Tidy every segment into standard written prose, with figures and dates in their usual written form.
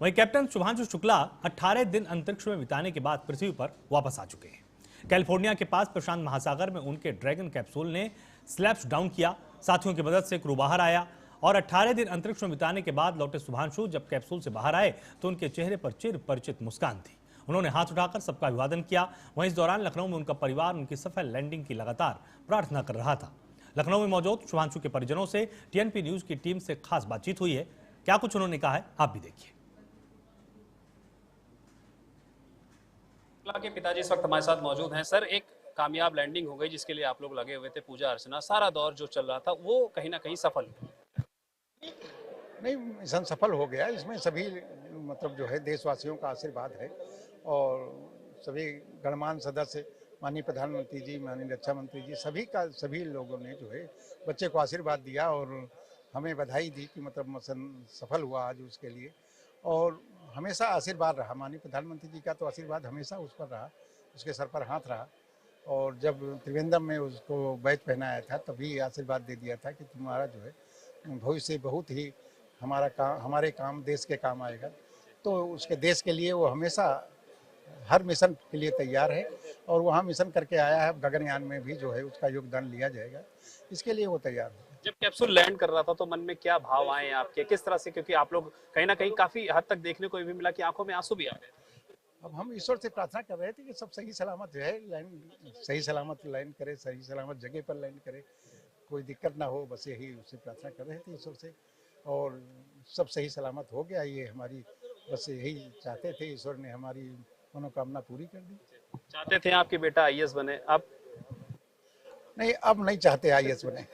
वहीं कैप्टन शुभांशु शुक्ला 18 दिन अंतरिक्ष में बिताने के बाद पृथ्वी पर वापस आ चुके हैं। कैलिफोर्निया के पास प्रशांत महासागर में उनके ड्रैगन कैप्सूल ने स्लैप्स डाउन किया। साथियों की मदद से क्रू बाहर आया और 18 दिन अंतरिक्ष में बिताने के बाद लौटे शुभांशु जब कैप्सूल से बाहर आए तो उनके चेहरे पर चिर परिचित मुस्कान थी। उन्होंने हाथ उठाकर सबका अभिवादन किया। वहीं इस दौरान लखनऊ में उनका परिवार उनकी सफल लैंडिंग की लगातार प्रार्थना कर रहा था। लखनऊ में मौजूद शुभांशु के परिजनों से टीएनपी न्यूज की टीम से खास बातचीत हुई है। क्या कुछ उन्होंने कहा है, आप भी देखिए। के पिताजी इस वक्त हमारे साथ मौजूद हैं। सर, एक कामयाब लैंडिंग हो गई जिसके लिए आप लोग लगे हुए थे, पूजा अर्चना, सारा दौर जो चल रहा था वो कहीं ना कहीं सफल नहीं, मिशन सफल हो गया। इसमें सभी मतलब जो है देशवासियों का आशीर्वाद है और सभी गणमान्य सदस्य, माननीय प्रधानमंत्री जी, माननीय रक्षा मंत्री जी, सभी लोगों ने जो है बच्चे को आशीर्वाद दिया और हमें बधाई दी कि मतलब मिशन सफल हुआ आज उसके लिए। और हमेशा आशीर्वाद रहा, माननीय प्रधानमंत्री जी का तो आशीर्वाद हमेशा उस पर रहा, उसके सर पर हाथ रहा। और जब त्रिवेंद्रम में उसको बैच पहनाया था तभी आशीर्वाद दे दिया था कि तुम्हारा जो है भविष्य बहुत ही हमारे काम देश के काम आएगा। तो उसके देश के लिए वो हमेशा हर मिशन के लिए तैयार है और वहाँ मिशन करके आया है। गगनयान में भी जो है उसका योगदान लिया जाएगा, इसके लिए वो तैयार है। जब कैप्सूल लैंड कर रहा था तो मन में क्या भाव आए आपके, किस तरह से, क्योंकि आप लोग कहीं ना कहीं काफी हद तक देखने को भी मिला कि आंखों में आंसू भी आ गए। अब हम ईश्वर से प्रार्थना कर रहे थे कि सब सही सलामत जो है सही सलामत लैंड करे, सही सलामत जगह पर लैंड करे, कोई दिक्कत ना हो, बस यही उससे प्रार्थना कर रहे थे ईश्वर से और सब सही सलामत हो गया। ये हमारी बस यही चाहते थे, ईश्वर ने हमारी मनोकामना पूरी कर दी। चाहते थे आपके बेटा आईएएस बने, अब नहीं, अब नहीं चाहते आईएएस बने।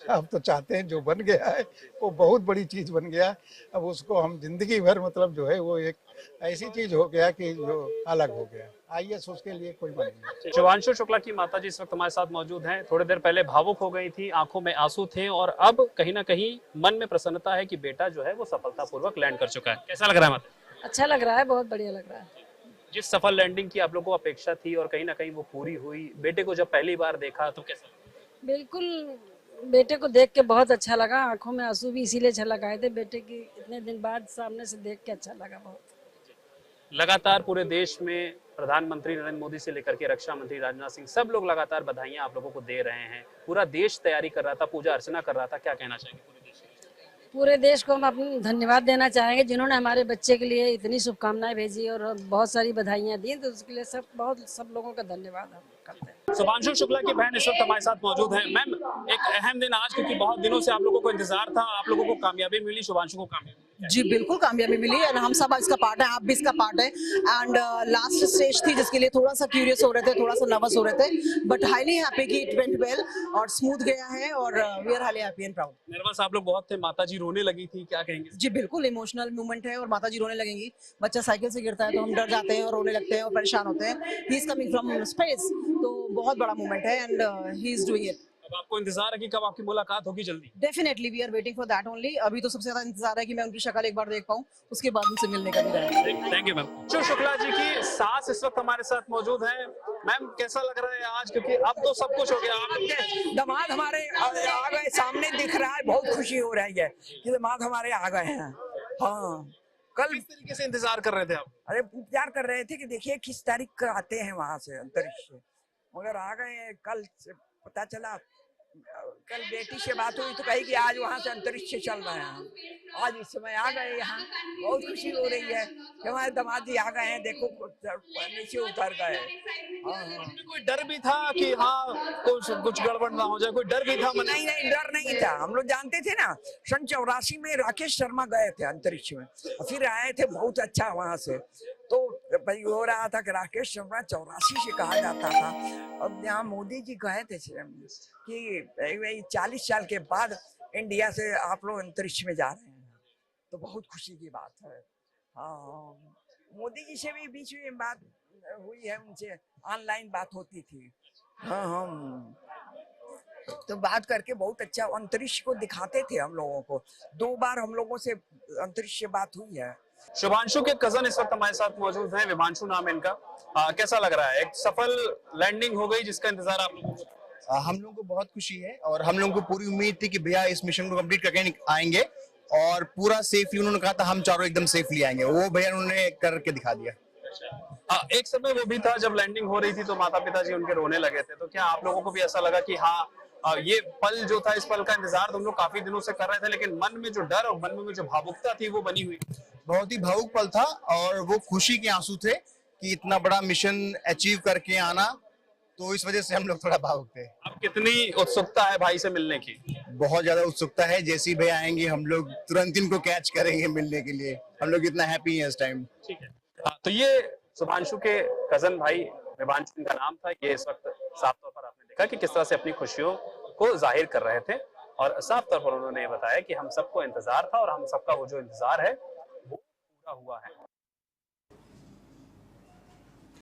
अब तो चाहते हैं जो बन गया है वो बहुत बड़ी चीज बन गया। अब उसको हम जिंदगी भर मतलब जो है वो एक ऐसी चीज हो गया कि जो अलग हो गया। आईएएस उसके लिए कोई मायने नहीं। शुभांशु शुक्ला की माताजी इस वक्त हमारे साथ मौजूद हैं। थोड़ी देर पहले भावुक हो गई थी, आंखों में आंसू थे और अब कहीं ना कहीं मन में प्रसन्नता है कि बेटा जो है वो सफलतापूर्वक लैंड कर चुका है। कैसा लग रहा है माता? अच्छा लग रहा है, बहुत बढ़िया लग रहा है। जिस सफल लैंडिंग की आप लोगों को अपेक्षा थी और कहीं ना कहीं वो पूरी हुई, बेटे को जब पहली बार देखा तो कैसा? बिल्कुल, बेटे को देख के बहुत अच्छा लगा। आंखों में आंसू भी इसीलिए झलक आए थे, बेटे की इतने दिन बाद सामने से देख के अच्छा लगा बहुत। लगातार पूरे देश में प्रधानमंत्री नरेंद्र मोदी से लेकर के रक्षा मंत्री राजनाथ सिंह, सब लोग लगातार बधाइयां आप लोगों को दे रहे हैं। पूरा देश तैयारी कर रहा था, पूजा अर्चना कर रहा था, क्या कहना चाहेंगे पूरे देश को? पूरे देश को हम अपनी धन्यवाद देना चाहेंगे जिन्होंने हमारे बच्चे के लिए इतनी शुभकामनाएं भेजी और बहुत सारी बधाइयां दी, तो उसके लिए सब लोगों का धन्यवाद हम करते हैं। शुभांशु शुक्ला की बहन इस वक्त हमारे साथ मौजूद है। मैम, एक अहम दिन आज, क्योंकि बहुत दिनों से आप लोगों को इंतजार था, आप लोगों को कामयाबी मिली, शुभांशु को कामयाबी। जी बिल्कुल कामयाबी मिली एंड हम सब इसका पार्ट है, आप भी इसका पार्ट है। एंड लास्ट स्टेज थी जिसके लिए थोड़ा सा क्यूरियस हो रहे थे, थोड़ा सा नर्वस हो रहे थे, बट हाईली हैप्पी कि इट वेंट वेल और स्मूथ गया है और we are highly happy and proud. Nervous आप लोग बहुत थे, माताजी रोने लगी थी, क्या कहेंगे? जी बिल्कुल इमोशनल मोमेंट है और माताजी रोने लगेंगी। बच्चा साइकिल से गिरता है तो हम डर जाते हैं और रोने लगते हैं और परेशान होते हैं। He is coming from space, तो बहुत बड़ा मोमेंट है and he is doing it. अब आपको इंतजार है कि कब आपकी मुलाकात होगी जल्दी? Definitely we are waiting for that only. अभी तो सबसे ज्यादा इंतजार है कि मैं उनकी शक्ल एक बार देख पाऊं, उसके बाद उनसे मिलने का भी रहेगा। Thank you ma'am. Shukla ji की सास इस वक्त हमारे साथ मौजूद हैं। मैम, कैसा लग रहा है आज, क्योंकि अब तो सब कुछ हो गया, आपके दामाद हमारे आ गए, सामने दिख रहा है, बहुत खुशी हो रही है कि दामाद हमारे आ गए हैं। हाँ, कल किस तरीके से इंतजार कर रहे थे आप? अरे इंतजार कर रहे थे कि देखिए किस तारीख को आते हैं वहां से अंतरिक्ष से, मगर आ गए हैं। कल से पता चला, कल बेटी से बात हुई तो कही कि आज वहाँ से अंतरिक्ष से चल रहे हैं, आज इस समय आ गए यहाँ। बहुत खुशी हो रही है कि हमारे दामाद जी आ गए हैं, देखो नीचे उतर गए। हाँ, कोई डर भी था कि हाँ कुछ गड़बड़ ना हो जाए, कोई डर भी था? नहीं नहीं, डर नहीं था। हम लोग जानते थे ना, सन 84 में राकेश शर्मा गए थे अंतरिक्ष में, फिर आए थे, बहुत अच्छा वहां से। तो भाई हो रहा था कि राकेश शर्मा 84 से कहा जाता था। अब यहाँ मोदी जी कहे थे कि 40 साल के बाद इंडिया से आप लोग अंतरिक्ष में जा रहे हैं, तो बहुत खुशी की बात है। हाँ, मोदी जी से भी बीच में बात हुई है, उनसे ऑनलाइन बात होती थी। हाँ, हम तो बात करके बहुत अच्छा, अंतरिक्ष को दिखाते थे हम लोगों को। 2 बार हम लोगों से अंतरिक्ष से बात हुई है। शुभांशु के कजन इस वक्त हमारे साथ मौजूद हैं, विभांशु नाम है इनका। कैसा लग रहा है, एक सफल लैंडिंग हो गई जिसका इंतजार आप लोगों को? हम लोगों को बहुत खुशी है और हम लोगों को पूरी उम्मीद थी कि भैया इस मिशन को कंप्लीट करके आएंगे और पूरा सेफली उन्होंने कहा था हम चारों एकदम सेफली आएंगे, वो भैया उन्होंने करके दिखा दिया। एक समय वो भी था जब लैंडिंग हो रही थी तो माता पिताजी उनके रोने लगे थे, तो क्या आप लोगों को भी ऐसा लगा कि हाँ ये पल जो था, इस पल का इंतजार तुम लोग काफी दिनों से कर रहे थे, लेकिन मन में जो डर और मन में जो भावुकता थी वो बनी हुई? बहुत ही भावुक पल था और वो खुशी के आंसू थे कि इतना बड़ा मिशन अचीव करके आना, तो इस वजह से हम लोग थोड़ा भावुक थे। अब कितनी उत्सुकता है भाई से मिलने की? बहुत ज्यादा उत्सुकता है, जैसे ही भैया आएंगे हम लोग तुरंत इनको कैच करेंगे मिलने के लिए, हम लोग इतना हैप्पी हैं इस टाइम। ठीक है। तो ये शुभांशु के कजन भाई विभांशु इनका नाम था। ये इस वक्त साफ तौर पर आपने देखा कि किस तरह से अपनी खुशियों को जाहिर कर रहे थे और साफ तौर पर उन्होंने ये बताया कि हम सबको इंतजार था और हम सबका वो जो इंतजार है वो पूरा हुआ है।